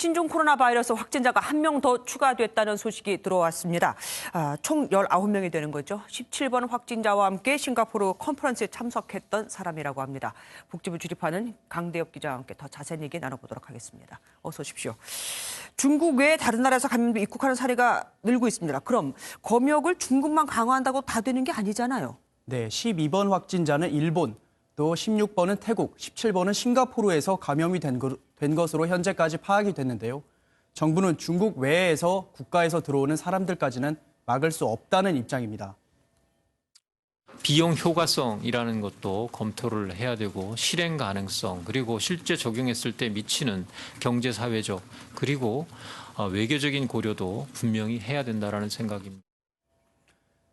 신종 코로나 바이러스 확진자가 한 명 더 추가됐다는 소식이 들어왔습니다. 총 19명이 되는 거죠. 17번 확진자와 함께 싱가포르 컨퍼런스에 참석했던 사람이라고 합니다. 복지부 출입하는 강대엽 기자와 함께 더 자세한 얘기 나눠보도록 하겠습니다. 어서 오십시오. 중국 외에 다른 나라에서 감염돼 입국하는 사례가 늘고 있습니다. 그럼 검역을 중국만 강화한다고 다 되는 게 아니잖아요. 네, 12번 확진자는 일본, 또 16번은 태국, 17번은 싱가포르에서 감염이 된 것으로 현재까지 파악이 됐는데요. 정부는 중국 외에서 국가에서 들어오는 사람들까지는 막을 수 없다는 입장입니다. 비용 효과성이라는 것도 검토를 해야 되고 실행 가능성 그리고 실제 적용했을 때 미치는 경제 사회적 그리고 외교적인 고려도 분명히 해야 된다라는 생각입니다.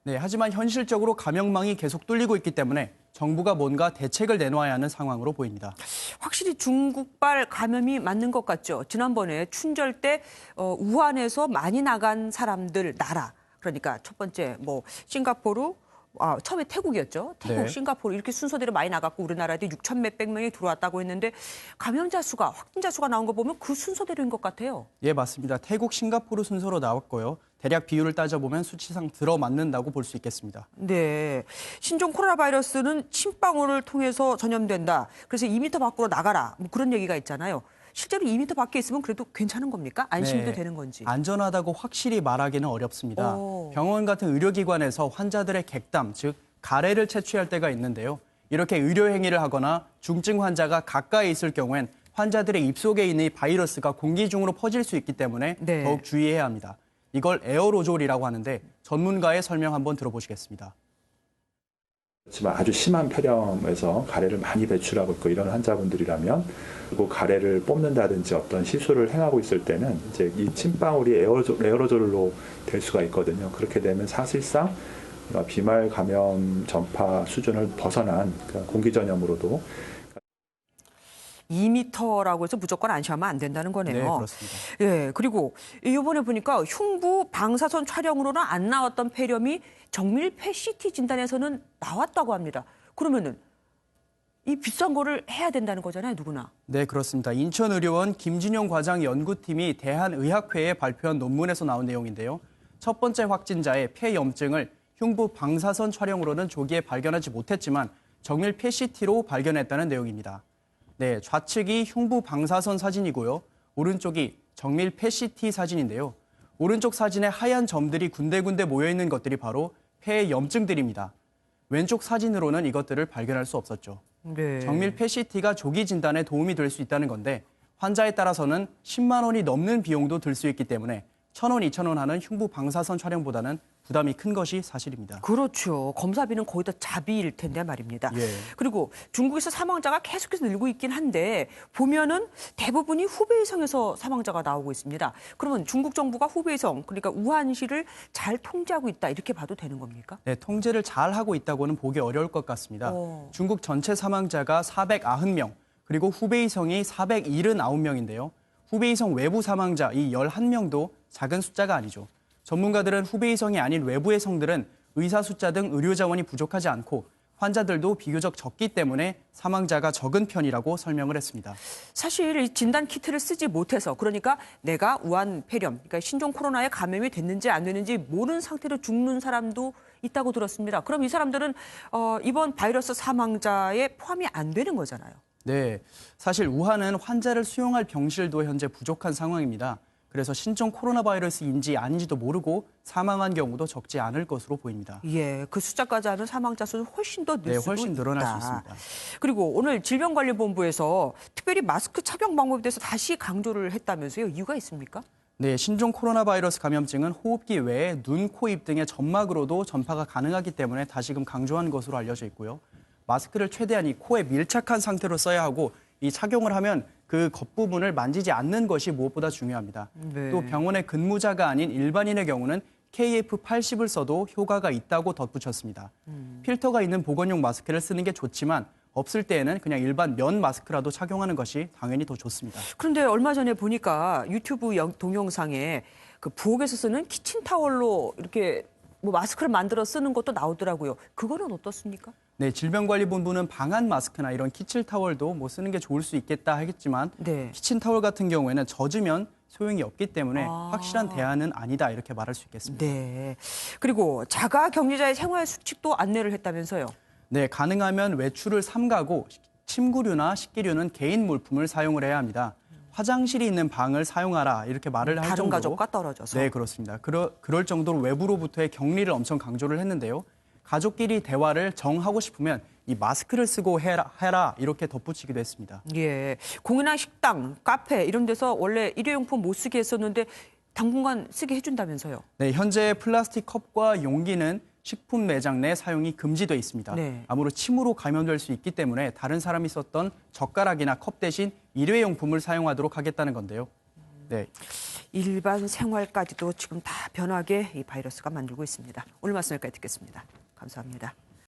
네, 하지만 현실적으로 감염망이 계속 뚫리고 있기 때문에 정부가 뭔가 대책을 내놓아야 하는 상황으로 보입니다. 확실히 중국발 감염이 맞는 것 같죠. 지난번에 춘절 때 우한에서 많이 나간 사람들 나라. 그러니까 첫 번째 싱가포르, 처음에 태국이었죠. 태국, 네. 싱가포르 이렇게 순서대로 많이 나갔고 우리나라에도 6천 몇백 명이 들어왔다고 했는데 감염자 수가, 확진자 수가 나온 거 보면 그 순서대로인 것 같아요. 예, 맞습니다. 태국, 싱가포르 순서로 나왔고요. 대략 비율을 따져보면 수치상 들어맞는다고 볼 수 있겠습니다. 네, 신종 코로나 바이러스는 침방울을 통해서 전염된다. 그래서 2m 밖으로 나가라. 그런 얘기가 있잖아요. 실제로 2m 밖에 있으면 그래도 괜찮은 겁니까? 안심도 네, 되는 건지. 안전하다고 확실히 말하기는 어렵습니다. 병원 같은 의료기관에서 환자들의 객담, 즉 가래를 채취할 때가 있는데요. 이렇게 의료 행위를 하거나 중증 환자가 가까이 있을 경우엔 환자들의 입속에 있는 이 바이러스가 공기 중으로 퍼질 수 있기 때문에 네. 더욱 주의해야 합니다. 이걸 에어로졸이라고 하는데 전문가의 설명 한번 들어보시겠습니다. 그렇지만 아주 심한 폐렴에서 가래를 많이 배출하고 있고 이런 환자분들이라면 그리고 가래를 뽑는다든지 어떤 시술을 행하고 있을 때는 이제 이 침방울이 에어로졸로 될 수가 있거든요. 그렇게 되면 사실상 비말 감염 전파 수준을 벗어난 공기 전염으로도 2m라고 해서 무조건 안심하면 안 된다는 거네요. 네, 그렇습니다. 예, 그리고 이번에 보니까 흉부 방사선 촬영으로는 안 나왔던 폐렴이 정밀 PET 진단에서는 나왔다고 합니다. 그러면은 이 비싼 거를 해야 된다는 거잖아요, 누구나. 네, 그렇습니다. 인천의료원 김진용 과장 연구팀이 대한의학회에 발표한 논문에서 나온 내용인데요. 첫 번째 확진자의 폐염증을 흉부 방사선 촬영으로는 조기에 발견하지 못했지만 정밀 PET로 발견했다는 내용입니다. 네, 좌측이 흉부 방사선 사진이고요. 오른쪽이 정밀 PET 사진인데요. 오른쪽 사진에 하얀 점들이 군데군데 모여있는 것들이 바로 폐의 염증들입니다. 왼쪽 사진으로는 이것들을 발견할 수 없었죠. 네. 정밀 PET가 조기 진단에 도움이 될 수 있다는 건데 환자에 따라서는 10만 원이 넘는 비용도 들 수 있기 때문에 1,000원, 2,000원 하는 흉부 방사선 촬영보다는 부담이 큰 것이 사실입니다. 그렇죠. 검사비는 거의 다 자비일 텐데 말입니다. 예. 그리고 중국에서 사망자가 계속해서 늘고 있긴 한데 보면은 대부분이 후베이성에서 사망자가 나오고 있습니다. 그러면 중국 정부가 후베이성, 그러니까 우한시를 잘 통제하고 있다 이렇게 봐도 되는 겁니까? 네, 통제를 잘 하고 있다고는 보기 어려울 것 같습니다. 중국 전체 사망자가 490명, 그리고 후베이성이 479명인데요. 후베이성 외부 사망자 이 11명도 작은 숫자가 아니죠. 전문가들은 후베이성이 아닌 외부의 성들은 의사 숫자 등 의료 자원이 부족하지 않고 환자들도 비교적 적기 때문에 사망자가 적은 편이라고 설명을 했습니다. 사실 이 진단 키트를 쓰지 못해서 그러니까 내가 우한 폐렴, 그러니까 신종 코로나에 감염이 됐는지 안 됐는지 모르는 상태로 죽는 사람도 있다고 들었습니다. 그럼 이 사람들은 이번 바이러스 사망자에 포함이 안 되는 거잖아요. 네, 사실 우한은 환자를 수용할 병실도 현재 부족한 상황입니다. 그래서 신종 코로나 바이러스인지 아닌지도 모르고 사망한 경우도 적지 않을 것으로 보입니다. 예, 그 숫자까지 하면 사망자 수는 훨씬 더 늘 네, 수도 훨씬 늘어날 있다. 수 있습니다. 그리고 오늘 질병관리본부에서 특별히 마스크 착용 방법에 대해서 다시 강조를 했다면서요. 이유가 있습니까? 네, 신종 코로나 바이러스 감염증은 호흡기 외에 눈, 코, 입 등의 점막으로도 전파가 가능하기 때문에 다시금 강조한 것으로 알려져 있고요. 마스크를 최대한 이 코에 밀착한 상태로 써야 하고 이 착용을 하면 그 겉부분을 만지지 않는 것이 무엇보다 중요합니다. 네. 또 병원의 근무자가 아닌 일반인의 경우는 KF80을 써도 효과가 있다고 덧붙였습니다. 필터가 있는 보건용 마스크를 쓰는 게 좋지만 없을 때에는 그냥 일반 면 마스크라도 착용하는 것이 당연히 더 좋습니다. 그런데 얼마 전에 보니까 유튜브 동영상에 그 부엌에서 쓰는 키친타월로 이렇게 마스크를 만들어 쓰는 것도 나오더라고요. 그거는 어떻습니까? 네, 질병관리본부는 방한 마스크나 이런 키친타월도 쓰는 게 좋을 수 있겠다 하겠지만 네. 키친타월 같은 경우에는 젖으면 소용이 없기 때문에 확실한 대안은 아니다 이렇게 말할 수 있겠습니다. 네. 그리고 자가 격리자의 생활 수칙도 안내를 했다면서요. 네, 가능하면 외출을 삼가고 침구류나 식기류는 개인 물품을 사용을 해야 합니다. 화장실이 있는 방을 사용하라 이렇게 말을 할 다른 정도로 가족과 떨어져서. 네, 그렇습니다. 그럴 정도로 외부로부터의 격리를 엄청 강조를 했는데요. 가족끼리 대화를 정하고 싶으면 이 마스크를 쓰고 해라 이렇게 덧붙이기도 했습니다. 예. 공연한 식당, 카페 이런 데서 원래 일회용품 못 쓰게 했었는데 당분간 쓰게 해준다면서요. 네, 현재 플라스틱 컵과 용기는 식품 매장 내 사용이 금지돼 있습니다. 네. 아무로 침으로 감염될 수 있기 때문에 다른 사람이 썼던 젓가락이나 컵 대신 일회용품을 사용하도록 하겠다는 건데요. 네. 일반 생활까지도 지금 다 변하게 이 바이러스가 만들고 있습니다. 오늘 말씀 여기까지 듣겠습니다. 감사합니다.